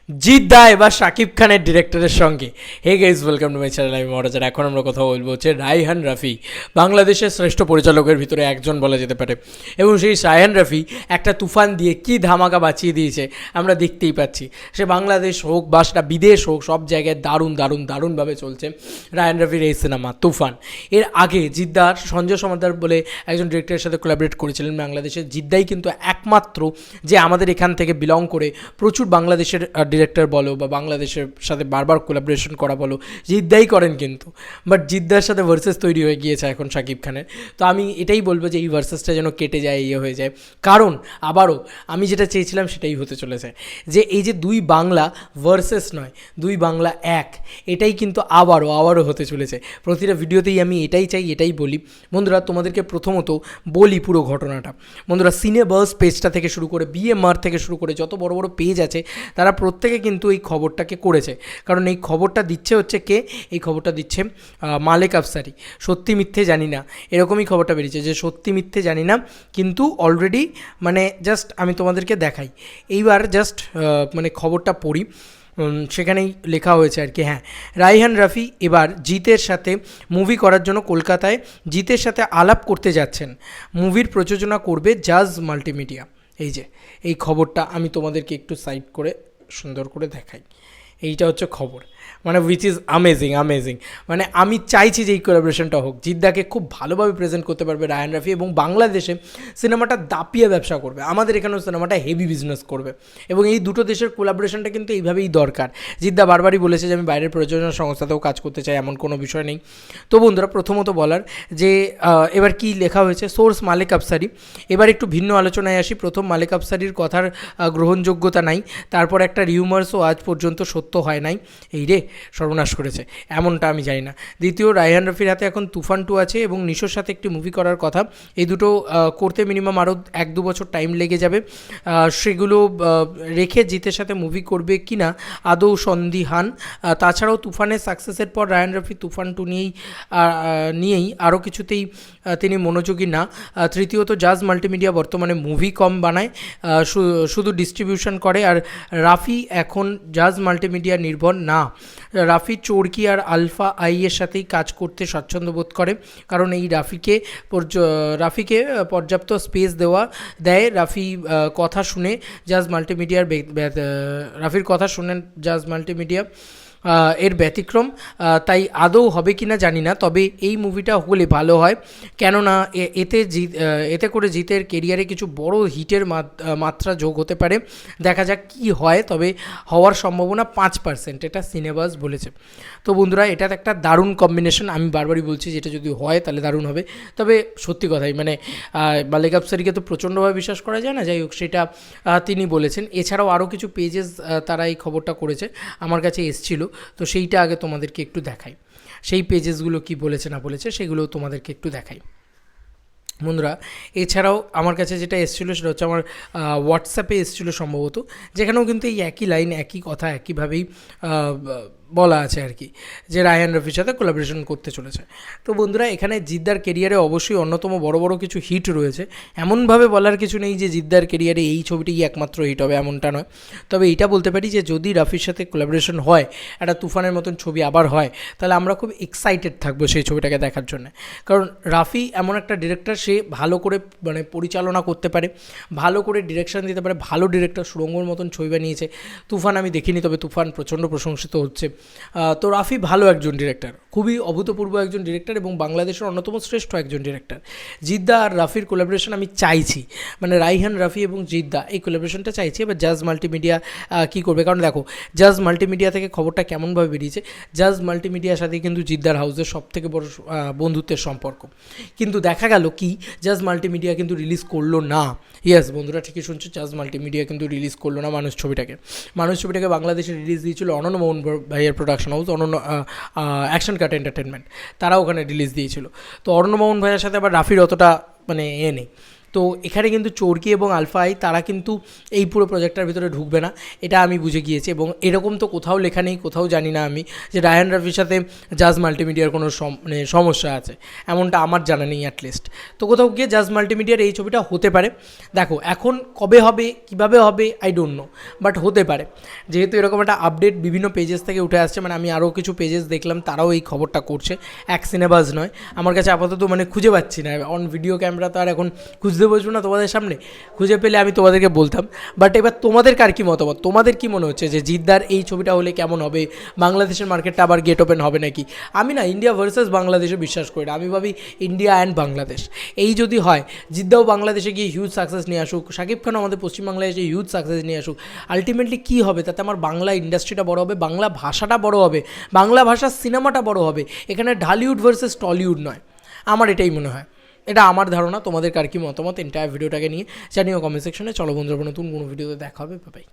জিৎ দা এবার শাকিব খানের ডিরেক্টরের সঙ্গে। Hey guys, welcome to my channel. আমি মহারাজার। এখন আমরা কথা বলবো হচ্ছে রায়হান রাফি, বাংলাদেশের শ্রেষ্ঠ পরিচালকের ভিতরে একজন বলা যেতে পারে। এবং সেই রায়হান রাফি একটা তুফান দিয়ে কী ধামাকা বাঁচিয়ে দিয়েছে আমরা দেখতেই পাচ্ছি। সে বাংলাদেশ হোক বা সেটা বিদেশ হোক, সব জায়গায় দারুণভাবে চলছে রায়হান রাফির এই সিনেমা তুফান। এর আগে জিদ্দার সঞ্জয় সমাদ্দার বলে একজন ডিরেক্টরের সাথে কোলাবরেট করেছিলেন বাংলাদেশের। জিদ্দাই কিন্তু একমাত্র যে আমাদের এখান থেকে বিলং করে প্রচুর বাংলাদেশের ডিরেক্টর বলো বা বাংলাদেশের সাথে বারবার কোলাবোরেশন করা বলো, জিদ্দাই করেন কিন্তু। বাট জিদ্দার সাথে ভার্সেস তৈরি হয়ে গিয়েছে এখন শাকিব খানের। তো আমি এটাই বলবো যে এই ভার্সেসটা যেন কেটে যায়, হয়ে যায়। কারণ আবারও আমি যেটা চেয়েছিলাম সেটাই হতে চলেছে, যে এই যে দুই বাংলা ভার্সেস নয়, দুই বাংলা এক, এটাই কিন্তু আবারও হতে চলেছে। প্রতিটা ভিডিওতেই আমি এটাই চাই, এটাই বলি। বন্ধুরা, তোমাদেরকে প্রথমত বলি পুরো ঘটনাটা। বন্ধুরা, সিনেবাস পেজটা থেকে শুরু করে বিএমআর থেকে শুরু করে যত বড় বড় পেজ আছে, তারা প্রত্যেকে কিন্তু এই খবরটাকে করেছে। কারণ এই খবরটা দিচ্ছে হচ্ছে কে? এই খবরটা দিচ্ছে মালেক আফসারি। সত্যি মিথ্যে জানি না, এরকমই খবরটা বেরিয়েছে যে সত্যি মিথ্যে জানি না, কিন্তু অলরেডি মানে জাস্ট আমি তোমাদেরকে দেখাই। এইবার জাস্ট মানে খবরটা পড়ি, সেখানেই লেখা হয়েছে আর কি। হ্যাঁ, রায়হান রাফি এবার জিতের সাথে মুভি করার জন্য কলকাতায় জিতের সাথে আলাপ করতে যাচ্ছেন। মুভির প্রযোজনা করবে জাজ মাল্টিমিডিয়া। এই যে এই খবরটা আমি তোমাদেরকে একটু সাইড করে সুন্দর করে দেখাই। এইটা হচ্ছে খবর, মানে উইচ ইজ আমেজিং। মানে আমি চাইছি যে এই কোলাবোরেশনটা হোক। জিদ্দাকে খুব ভালোভাবে প্রেজেন্ট করতে পারবে রায়হান রাফি, এবং বাংলাদেশে সিনেমাটা দাপিয়ে ব্যবসা করবে, আমাদের এখানেও সিনেমাটা হেভি বিজনেস করবে। এবং এই দুটো দেশের কোলাবোরেশনটা কিন্তু এইভাবেই দরকার। জিদ্দা বারবারই বলেছে যে আমি বাইরের প্রযোজনা সংস্থাতেও কাজ করতে চাই, এমন কোনো বিষয় নেই। তো বন্ধুরা, প্রথমত বলার যে এবার কি লেখা হয়েছে, সোর্স মালেক আফসারি। এবার একটু ভিন্ন আলোচনায় আসি। প্রথম, মালেক আফসারির কথার গ্রহণযোগ্যতা নাই, তারপর একটা রিউমার্সও আজ পর্যন্ত সত্য হয় নাই। এই রে, সর্বনাশ করেছে, এমনটা আমি জানি না। দ্বিতীয়, রায়হান রাফির হাতে এখন তুফান 2 আছে এবং নিশোর সাথে একটি মুভি করার কথা। এই দুটো করতে মিনিমাম আরও 1-2 বছর টাইম লেগে যাবে। সেগুলো রেখে জিতের সাথে মুভি করবে কি না আদৌ সন্দিহান। তাছাড়াও তুফানের সাকসেসের পর রায়হান রাফি তুফান 2 নিয়েই আরও কিছুতেই তিনি মনোযোগী না। তৃতীয়ত, জাজ মাল্টিমিডিয়া বর্তমানে মুভি কম বানায়, শুধু ডিস্ট্রিবিউশন করে। আর রাফি এখন জাজ মাল্টিমিডিয়া নির্ভর না। রাফি চোরকি আর আলফা আই এর সাথেই কাজ করতে স্বাচ্ছন্দ্য বোধ করে, কারণ এই রাফিকে পর্যাপ্ত স্পেস দেয়। রাফির কথা শুনেন জাজ মাল্টিমিডিয়া এর ব্যতিক্রম। তাই আদৌ হবে কি না জানি না, তবে এই মুভিটা হলে ভালো হয়। কেননা এতে করে জিতের কেরিয়ারে কিছু বড় হিটের মাত্রা যোগ হতে পারে। দেখা যাক কি হয়, তবে হওয়ার সম্ভাবনা 5%, এটা সিনেবাস বলেছে। তো বন্ধুরা, এটা একটা দারুণ কম্বিনেশন। আমি বারবারই বলছি যেটা যদি হয় তাহলে দারুণ হবে। তবে সত্যি কথাই, মানে মালেক আফসারিকে তো প্রচণ্ডভাবে বিশ্বাস করা যায় না। যাই হোক, সেটা তিনি বলেছেন। এছাড়াও আরও কিছু পেজেস তারা এই খবরটা করেছে, আমার কাছে এসেছিলো। তো সেইটা আগে তোমাদেরকে একটু দেখাই, সেই পেজেসগুলো কি বলেছে না বলেছে সেগুলো তোমাদেরকে একটু দেখাই। বন্ধুরা, এছাড়াও আমার কাছে যেটা এসেছিলো সেটা হচ্ছে আমার হোয়াটসঅ্যাপে এসেছিলো সম্ভবত, যেখানেও কিন্তু এই একই লাইন, একই কথা, একইভাবেই বলা আছে আর কি, যে রায়হান রাফির সাথে কোলাবোরেশন করতে চলেছে। তো বন্ধুরা, এখানে জিদ্দার কেরিয়ারে অবশ্যই অন্যতম বড় কিছু হিট রয়েছে। এমনভাবে বলার কিছু নেই যে জিদ্দার কেরিয়ারে এই ছবিটিই একমাত্র হিট হবে, এমনটা নয়। তবে এইটা বলতে পারি যে যদি রাফির সাথে কোলাবোরেশন হয়, একটা তুফানের মতন ছবি আবার হয়, তাহলে আমরা খুব এক্সাইটেড থাকবো সেই ছবিটাকে দেখার জন্য। কারণ রাফি এমন একটা ডিরেক্টর, সে ভালো করে মানে পরিচালনা করতে পারে, ভালো করে ডিরেকশন দিতে পারে। ভালো ডিরেক্টর, সুড়ঙ্গর মতন ছবি বানিয়েছে। তুফান আমি দেখিনি, তবে তুফান প্রচণ্ড প্রশংসিত হচ্ছে। তো রাফি ভালো একজন ডিরেক্টর, খুবই অভূতপূর্ব একজন ডিরেক্টর এবং বাংলাদেশের অন্যতম শ্রেষ্ঠ একজন ডিরেক্টর। জিদ্দা আর রাফির কোলাবোরেশন আমি চাইছি, মানে রায়হান রাফি এবং জিদ্দা এই কোলাবোরেশনটা চাইছি। এবার জাজ মাল্টিমিডিয়া কী করবে, কারণ দেখো জাজ মাল্টিমিডিয়া থেকে খবরটা কেমনভাবে বেরিয়েছে। জাজ মাল্টিমিডিয়ার সাথে কিন্তু জিদ্দার হাউসের সবথেকে বড় বন্ধুত্বের সম্পর্ক। কিন্তু দেখা গেল কি, জাজ মাল্টিমিডিয়া কিন্তু রিলিজ করলো না। ইয়েস বন্ধুরা, ঠিকই শুনছো, জাজ মাল্টিমিডিয়া কিন্তু রিলিজ করলো না মানুষ ছবিটাকে। বাংলাদেশে রিলিজ দিয়েছিল অনন্য মোহন ভাইয়ের প্রোডাকশন হাউস, অনন্য অ্যাকশন কাট এন্টারটেনমেন্ট, তারা ওখানে রিলিজ দিয়েছিল। তো অরণ্য মোহন ভাইয়ের সাথে আবার রাফির অতটা মানে নেই। তো এখানে কিন্তু চোরকি এবং আলফা আই তারা কিন্তু এই পুরো প্রজেক্টটার ভিতরে ঢুকবে না, এটা আমি বুঝে গিয়েছি। এবং এরকম তো কোথাও লেখা নেই, কোথাও জানি না আমি যে রায়হান রাফির সাথে জাজ মাল্টিমিডিয়ার কোনো মানে সমস্যা আছে, এমনটা আমার জানা নেই অ্যাটলিস্ট। তো কোথাও গিয়ে জাজ মাল্টিমিডিয়ার এই ছবিটা হতে পারে। দেখো এখন কবে হবে কীভাবে হবে আই ডোন্ট নো, বাট হতে পারে, যেহেতু এরকম একটা আপডেট বিভিন্ন পেজেস থেকে উঠে আসছে। মানে আমি আরও কিছু পেজেস দেখলাম তারাও এই খবরটা করছে, এক সিনেবাজ নয়। আমার কাছে আপাতত মানে খুঁজে পাচ্ছি না, অন ভিডিও ক্যামেরা তো আর এখন খুঁজতে বসবো না তোমাদের সামনে, খুঁজে পেলে আমি তোমাদেরকে বলতাম। বাট এবার তোমাদের কার কী মতামত, তোমাদের কী মনে হচ্ছে যে জিদ্দার এই ছবিটা হলে কেমন হবে, বাংলাদেশের মার্কেটটা আবার গেট ওপেন হবে নাকি? আমি না ইন্ডিয়া ভার্সেস বাংলাদেশে বিশ্বাস করি না, আমি ভাবি ইন্ডিয়া অ্যান্ড বাংলাদেশ। এই যদি হয় জিদ্দাও বাংলাদেশে গিয়ে হিউজ সাকসেস নিয়ে আসুক, শাকিব খানও আমাদের পশ্চিমবাংলায় এসে হিউজ সাকসেস নিয়ে আসুক, আলটিমেটলি কী হবে তাতে আমার বাংলা ইন্ডাস্ট্রিটা বড় হবে, বাংলা ভাষাটা বড় হবে, বাংলা ভাষার সিনেমাটা বড় হবে। এখানে ঢালিউড ভার্সেস টলিউড নয়, আমার এটাই মনে হয়। এটা আমার ধারণা, তোমাদের কার কি মতামত এন্টায়ার ভিডিওটাকে নিয়ে জানিও কমেন্ট সেকশনে। চলো বন্ধুরা, নতুন কোনো ভিডিওতে দেখা হবে, বাই।